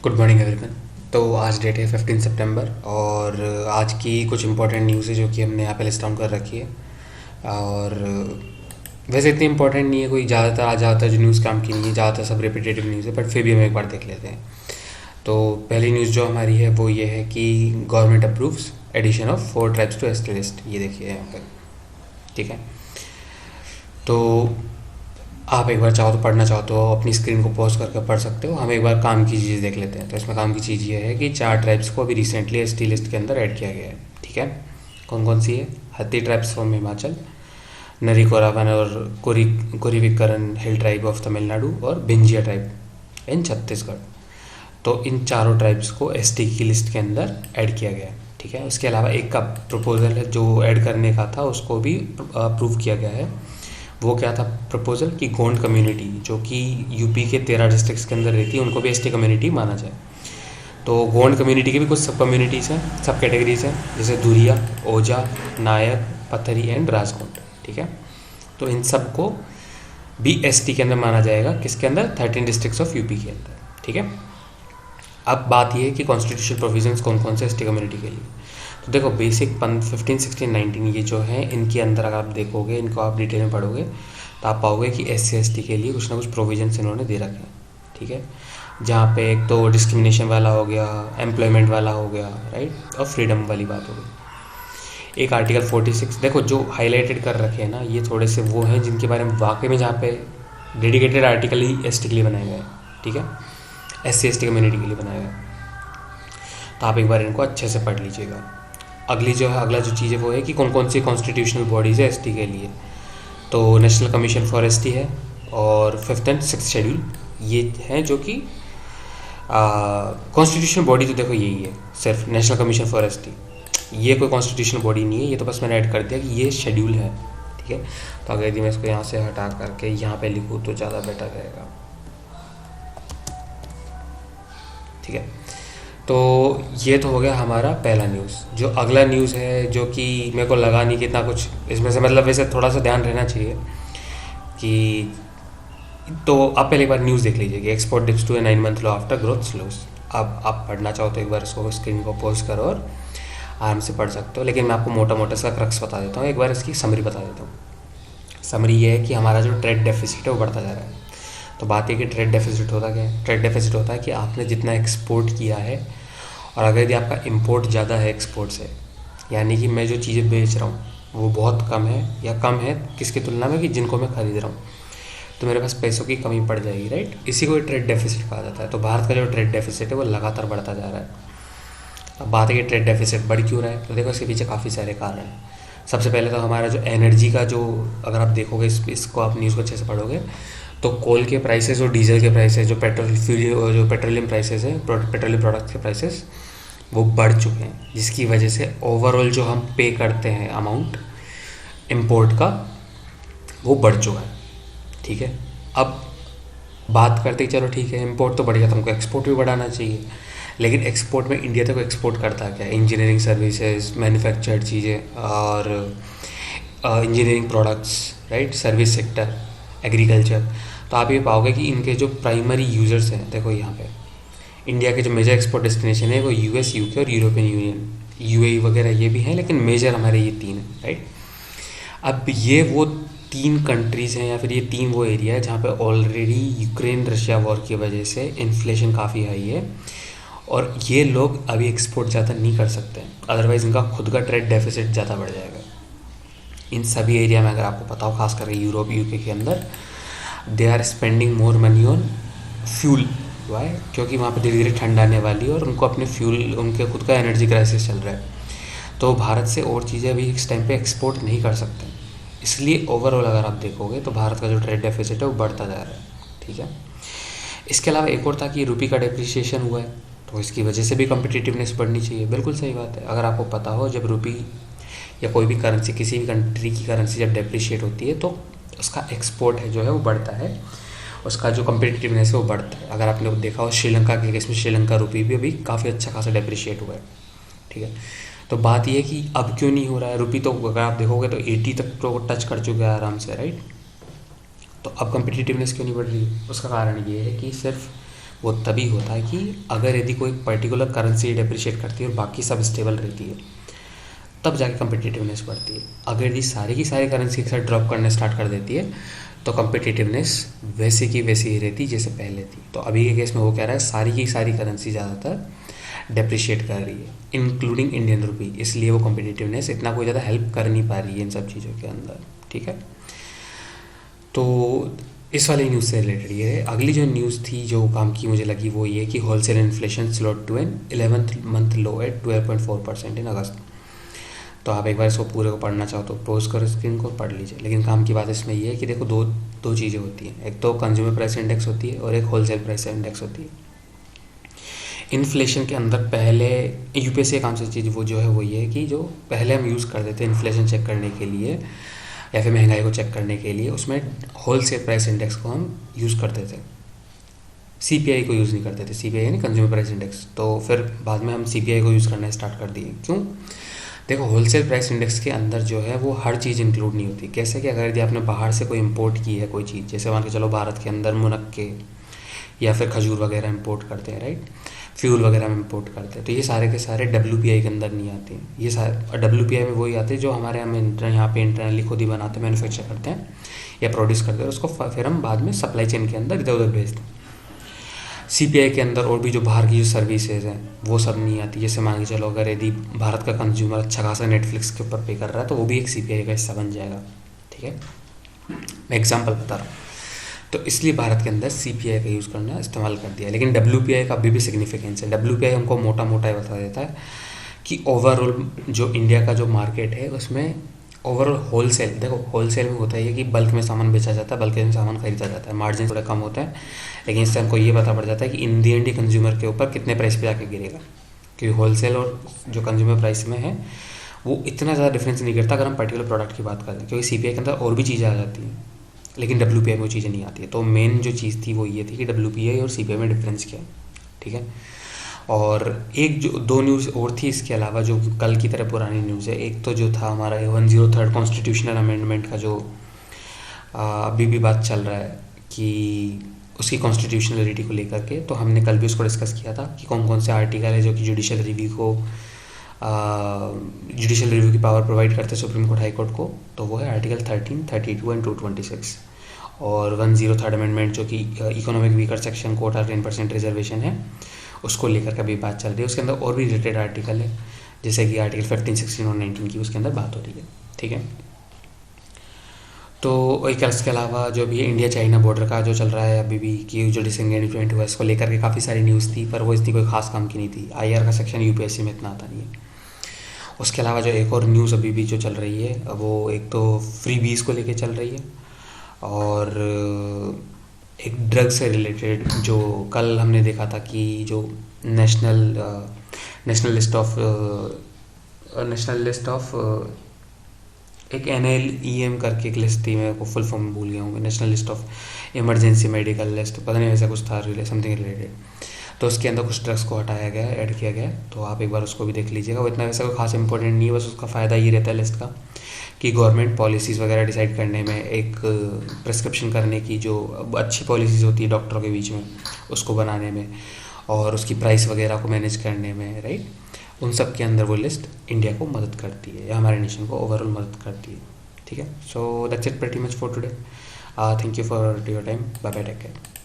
Good morning everyone. तो आज date है 15 सितंबर और आज की कुछ इंपॉर्टेंट न्यूज़ है जो कि हमने यहाँ पे लिस्ट डाउन कर रखी है। और वैसे इतनी इंपॉर्टेंट नहीं है, कोई ज़्यादातर जो न्यूज़ काम की नहीं है, ज़्यादातर सब रिपीटेटिव न्यूज़ है, बट फिर भी हम एक बार देख लेते हैं। तो पहली न्यूज़ जो हमारी है वो ये है कि government approves addition of 4 tribes to ST list. ये देखिए यहाँ पर, ठीक है। तो आप एक बार चाहो तो पढ़ना चाहो तो अपनी स्क्रीन को पॉज करके पढ़ सकते हो। हम एक बार काम की चीज़ देख लेते हैं। तो इसमें काम की चीज़ ये है कि 4 ट्राइब्स को अभी रिसेंटली एसटी लिस्ट के अंदर ऐड किया गया है, ठीक है। कौन कौन सी है? हत्ती ट्राइब्स फ्रॉम हिमाचल, नरी कोरावन और कुरीविकरन हिल ट्राइब ऑफ तमिलनाडु और भिंजिया ट्राइब इन छत्तीसगढ़। तो इन चारों ट्राइब्स को एसटी की लिस्ट के अंदर ऐड किया गया है, ठीक है। उसके अलावा एक का प्रपोजल है जो ऐड करने का था, उसको भी अप्रूव किया गया है। वो क्या था प्रपोजल कि गोंड कम्युनिटी जो कि यूपी के 13 डिस्ट्रिक्ट्स के अंदर रहती है उनको भी एसटी कम्युनिटी माना जाए। तो गोंड कम्युनिटी की भी कुछ सब कम्युनिटीज़ हैं, सब कैटेगरीज हैं, जैसे धुरिया, ओजा, नायर, पथरी एंड राजकोट, ठीक है। तो इन सब को भी एसटी के अंदर माना जाएगा। किसके अंदर? 13 डिस्ट्रिक्ट्स ऑफ यूपी के अंदर, ठीक है। अब बात यह है कि कॉन्स्टिट्यूशन प्रोविजंस कौन कौन से एसटी कम्युनिटी के लिए। तो देखो बेसिक 15, 16, 19 ये जो है इनके अंदर अगर आप देखोगे, इनको आप डिटेल में पढ़ोगे तो आप पाओगे कि SC ST के लिए कुछ ना कुछ प्रोविजंस इन्होंने दे रखे हैं, ठीक है। जहाँ पे एक तो डिस्क्रिमिनेशन वाला हो गया, एम्प्लॉयमेंट वाला हो गया, राइट, और फ्रीडम वाली बात हो गई। एक आर्टिकल 46 देखो जो हाईलाइटेड कर रखे हैं ना, ये थोड़े से वो हैं जिनके बारे में वाकई में जहाँ पे डेडिकेटेड आर्टिकल ही एसटी के लिए बनाया गया है, ठीक है, SC ST कम्युनिटी के लिए बनाया गया है। तो आप एक बार इनको अच्छे से पढ़ लीजिएगा। अगला जो चीज़ है वो है कि कौन कौन सी कॉन्स्टिट्यूशनल बॉडीज़ है एसटी के लिए। तो नेशनल कमीशन फॉर एसटी है और 5th एंड 6th शेड्यूल ये हैं जो कि कॉन्स्टिट्यूशनल बॉडी तो देखो यही है, सिर्फ नेशनल कमीशन फॉर एसटी। ये कोई कॉन्स्टिट्यूशनल बॉडी नहीं है, ये तो बस मैंने ऐड कर दिया कि ये शेड्यूल है, ठीक है। तो अगर यदि मैं इसको यहाँ से हटा करके यहाँ पे लिखूँ तो ज़्यादा बेटर रहेगा, ठीक है। तो ये तो हो गया हमारा पहला न्यूज़। जो अगला न्यूज़ है जो कि मेरे को लगा नहीं कि इतना कुछ इसमें से, मतलब वैसे थोड़ा सा ध्यान रहना चाहिए कि, तो आप पहले एक बार न्यूज़ देख लीजिए कि export dips to a 9 month low after growth slows. अब आप पढ़ना चाहो तो एक बार इसको स्क्रीन को पॉज करो और आराम से पढ़ सकते हो, लेकिन मैं आपको मोटा मोटा इसका क्रक्स बता देता हूँ। एक बार इसकी समरी बता देता हूँ। समरी ये है कि हमारा जो ट्रेड डेफिसिट है वो बढ़ता जा रहा है। तो बात ये कि ट्रेड डेफिसिट होता क्या है? ट्रेड डेफिसिट होता है कि आपने जितना एक्सपोर्ट किया है और अगर यदि आपका इंपोर्ट ज़्यादा है एक्सपोर्ट से, यानी कि मैं जो चीज़ें बेच रहा हूँ वो बहुत कम है या कम है किसकी तुलना में कि जिनको मैं खरीद रहा हूँ, तो मेरे पास पैसों की कमी पड़ जाएगी, राइट। इसी को ट्रेड डेफिसिट कहा जाता है। तो भारत का जो ट्रेड डेफिसिट है वो लगातार बढ़ता जा रहा है। अब बात है कि ट्रेड डेफिसिट बढ़ क्यों रहा है, तो देखो इसके पीछे काफ़ी सारे कारण हैं। सबसे पहले तो हमारा जो एनर्जी का जो, अगर आप देखोगे इसको आप न्यूज़ को अच्छे से पढ़ोगे तो कोल के प्राइसेस और डीजल के प्राइसेस, जो पेट्रोलियम प्राइसेस है, पेट्रोलियम प्रोडक्ट्स के प्राइसेस वो बढ़ चुके हैं, जिसकी वजह से ओवरऑल जो हम पे करते हैं अमाउंट इंपोर्ट का वो बढ़ चुका है, ठीक है। अब बात करते चलो ठीक है इंपोर्ट तो बढ़ गया, तो हमको एक्सपोर्ट भी बढ़ाना चाहिए। लेकिन एक्सपोर्ट में इंडिया तक एक्सपोर्ट करता क्या है? इंजीनियरिंग सर्विसेज, मैन्युफैक्चर्ड चीज़ें और engineering products, right, service sector, agriculture. तो आप ये पाओगे कि इनके जो प्राइमरी यूज़र्स हैं, देखो यहाँ पे इंडिया के जो मेजर एक्सपोर्ट डेस्टिनेशन है वो US, UK और यूरोपियन यूनियन, UAE वगैरह ये भी हैं, लेकिन मेजर हमारे ये 3 हैं, राइट। अब ये वो 3 कंट्रीज़ हैं या फिर ये 3 वो एरिया है जहाँ पे ऑलरेडी यूक्रेन रशिया वॉर की वजह से इन्फ्लेशन काफ़ी हाई है और ये लोग अभी एक्सपोर्ट ज़्यादा नहीं कर सकते, अदरवाइज़ इनका खुद का ट्रेड डेफिसिट ज़्यादा बढ़ जाएगा। इन सभी एरिया में अगर आपको पता हो, खास करके यूरोप UK के अंदर, they are spending more money on fuel. Why? क्योंकि वहाँ पे धीरे धीरे ठंड आने वाली है और उनको अपने फ्यूल, उनके खुद का एनर्जी क्राइसिस चल रहा है। तो भारत से और चीज़ें अभी इस टाइम पे एक्सपोर्ट नहीं कर सकते, इसलिए ओवरऑल अगर आप देखोगे तो भारत का जो ट्रेड डेफिसिट है वो बढ़ता जा रहा है, ठीक है। इसके अलावा एक और था कि रूपी का डेप्रिसिएशन हुआ है, तो इसकी वजह से भी कम्पिटिटिवनेस बढ़नी चाहिए। बिल्कुल सही बात है। अगर आपको पता हो जब रूपी या कोई भी करेंसी, किसी भी कंट्री की करेंसी जब डेप्रिशिएट होती है तो उसका एक्सपोर्ट है जो है वो बढ़ता है, उसका जो कम्पिटिटिवनेस है वो बढ़ता है। अगर आपने देखा हो श्रीलंका के केस में, श्रीलंका रुपी भी अभी काफ़ी अच्छा खासा डेप्रिशिएट हुआ है, ठीक है। तो बात ये है कि अब क्यों नहीं हो रहा है रुपी, तो अगर आप देखोगे तो 80 तक तो टच कर चुका है आराम से, राइट। तो अब कम्पिटिटिवनेस क्यों नहीं बढ़ रही है? उसका कारण ये है कि सिर्फ वो तभी होता है कि अगर यदि कोई पर्टिकुलर करेंसी डिप्रिशिएट करती है और बाकी सब स्टेबल रहती है, तब जाके कम्पिटिटिवनेस बढ़ती है। अगर यदि सारी की सारी करेंसी एक साथ ड्रॉप करने स्टार्ट कर देती है तो कम्पिटिटिवनेस वैसे की वैसी ही रहती जैसे पहले थी। तो अभी के केस में वो कह रहा है सारी की सारी करेंसी ज़्यादातर डेप्रिशिएट कर रही है, इंक्लूडिंग इंडियन रुपी, इसलिए वो कम्पिटिटिवनेस इतना कोई ज़्यादा हेल्प कर नहीं पा रही है इन सब चीज़ों के अंदर। ठीक है, तो इस वाली न्यूज़ से रिलेटेड ये है। अगली जो न्यूज़ थी जो काम की मुझे लगी वो ये कि wholesale inflation slowed to an 11th month low at 12.4% in August. तो आप एक बार इसको पूरे को पढ़ना चाहो तो पोज करो स्क्रीन को, पढ़ लीजिए। लेकिन काम की बात इसमें ये है कि देखो दो चीज़ें होती हैं, एक तो कंज्यूमर प्राइस इंडेक्स होती है और एक होलसेल प्राइस इंडेक्स होती है। इन्फ्लेशन के अंदर पहले यूपीएससी काम से चीज़ वो जो है वो ये है कि जो पहले हम यूज़ करते थे इन्फ्लेशन चेक करने के लिए या फिर महंगाई को चेक करने के लिए, उसमें होलसेल प्राइस इंडेक्स को हम यूज़ करते थे, सीपीआई को यूज़ नहीं करते थे। सीपीआई यानी कंज्यूमर प्राइस इंडेक्स। तो फिर बाद में हम सीपीआई को यूज़ करना स्टार्ट कर दिए। क्यों? देखो, होलसेल प्राइस इंडेक्स के अंदर जो है वो हर चीज़ इंक्लूड नहीं होती। कैसे कि अगर यदि आपने बाहर से कोई इंपोर्ट की है कोई चीज़, जैसे मान के चलो भारत के अंदर मुनक्के या फिर खजूर वगैरह इंपोर्ट करते हैं, राइट, फ्यूल वगैरह में इंपोर्ट करते हैं, तो ये सारे के सारे डब्ल्यूपीआई के अंदर नहीं आते हैं। ये सारे डब्ल्यूपीआई में वही आते हैं जो हमारे हम यहाँ पे इंटरनली खुद ही बनाते हैं, मैन्युफैक्चर करते हैं या प्रोड्यूस करते हैं, उसको फिर हम बाद में सप्लाई चेन के अंदर इधर उधर भेजते हैं। सीपीआई के अंदर और भी जो बाहर की जो सर्विसेज हैं वो सब नहीं आती। जैसे मान के चलो अगर यदि भारत का कंज्यूमर अच्छा खासा नेटफ्लिक्स के ऊपर पे कर रहा है तो वो भी एक सीपीआई का हिस्सा बन जाएगा। ठीक है, मैं एग्जांपल बता रहा हूँ। तो इसलिए भारत के अंदर सीपीआई का यूज़ करना इस्तेमाल कर दिया। लेकिन डब्ल्यूपीआई का अभी भी सिग्निफिकेंस है। डब्ल्यूपीआई हमको मोटा मोटा ही बता देता है कि ओवरऑल जो इंडिया का जो मार्केट है उसमें ओवरऑल होलसेल, देखो होलसेल में होता है कि बल्क में सामान बेचा जाता है, बल्क में सामान खरीदा जाता है, मार्जिन थोड़ा कम होता है, लेकिन इससे हमको ये पता पड़ जाता है कि इन दी एंड कंज्यूमर के ऊपर कितने प्राइस पे जाके गिरेगा। क्योंकि होलसेल और जो कंज्यूमर प्राइस में है वो इतना ज़्यादा डिफरेंस नहीं करता अगर हम पर्टिकुलर प्रोडक्ट की बात करें, क्योंकि सीपीआई के अंदर और भी चीज़ें आ जाती हैं लेकिन डब्ल्यूपीआई में वो चीज़ें नहीं आती है। तो मेन जो चीज़ थी वो ये थी कि डब्ल्यूपीआई और सीपीआई में डिफरेंस क्या है। ठीक है, और एक जो दो न्यूज़ और थी इसके अलावा जो कल की तरह पुरानी न्यूज़ है। एक तो जो था हमारा 103rd कॉन्स्टिट्यूशनल अमेंडमेंट का जो अभी भी बात चल रहा है कि उसकी कॉन्स्टिट्यूशनलिटी को लेकर के, तो हमने कल भी उसको डिस्कस किया था कि कौन कौन से आर्टिकल है जो कि जुडिशल रिव्यू की पावर प्रोवाइड करते हैं सुप्रीम कोर्ट हाई कोर्ट को। तो वो है आर्टिकल 13, 32 एंड 226। और 103rd अमेंडमेंट जो कि इकोनॉमिक वीकर सेक्शन को 10% रिजर्वेशन है उसको लेकर के भी बात चल रही है। उसके अंदर और भी रिलेटेड आर्टिकल है जैसे कि आर्टिकल 15, 16 और 19 की उसके अंदर बात हो रही है। ठीक है, तो एक इसके अलावा जो भी इंडिया चाइना बॉर्डर का जो चल रहा है अभी भी कि जो डिसएंगेजमेंट हुआ इसको लेकर के काफ़ी सारी न्यूज़ थी, पर वो इतनी कोई खास काम की नहीं थी। आईआर का सेक्शन यूपीएससी में इतना आता नहीं है। उसके अलावा जो एक और न्यूज़ अभी भी जो चल रही है वो एक तो फ्री बीज को लेके चल रही है और एक ड्रग से रिलेटेड जो कल हमने देखा था कि जो नेशनल लिस्ट ऑफ एक NLEM करके एक लिस्ट थी, मैं को फुल फॉर्म भूल गया हूँ, national list of emergency medical list, पता नहीं वैसा कुछ था समथिंग रिलेटेड। तो उसके अंदर कुछ ड्रग्स को हटाया गया है, ऐड किया गया है, तो आप एक बार उसको भी देख लीजिएगा। वो इतना वैसा कोई खास इंपॉर्टेंट नहीं है, बस उसका फ़ायदा ये रहता है लिस्ट का कि गवर्नमेंट पॉलिसीज़ वगैरह डिसाइड करने में, एक प्रिस्क्रिप्शन करने की जो अच्छी पॉलिसीज़ होती है डॉक्टरों के बीच में उसको बनाने में और उसकी प्राइस वगैरह को मैनेज करने में, राइट, उन सब के अंदर वो लिस्ट इंडिया को मदद करती है या हमारे नेशन को ओवरऑल मदद करती है। ठीक है, so that's it pretty much for today. Thank you for your time. Bye bye, take care.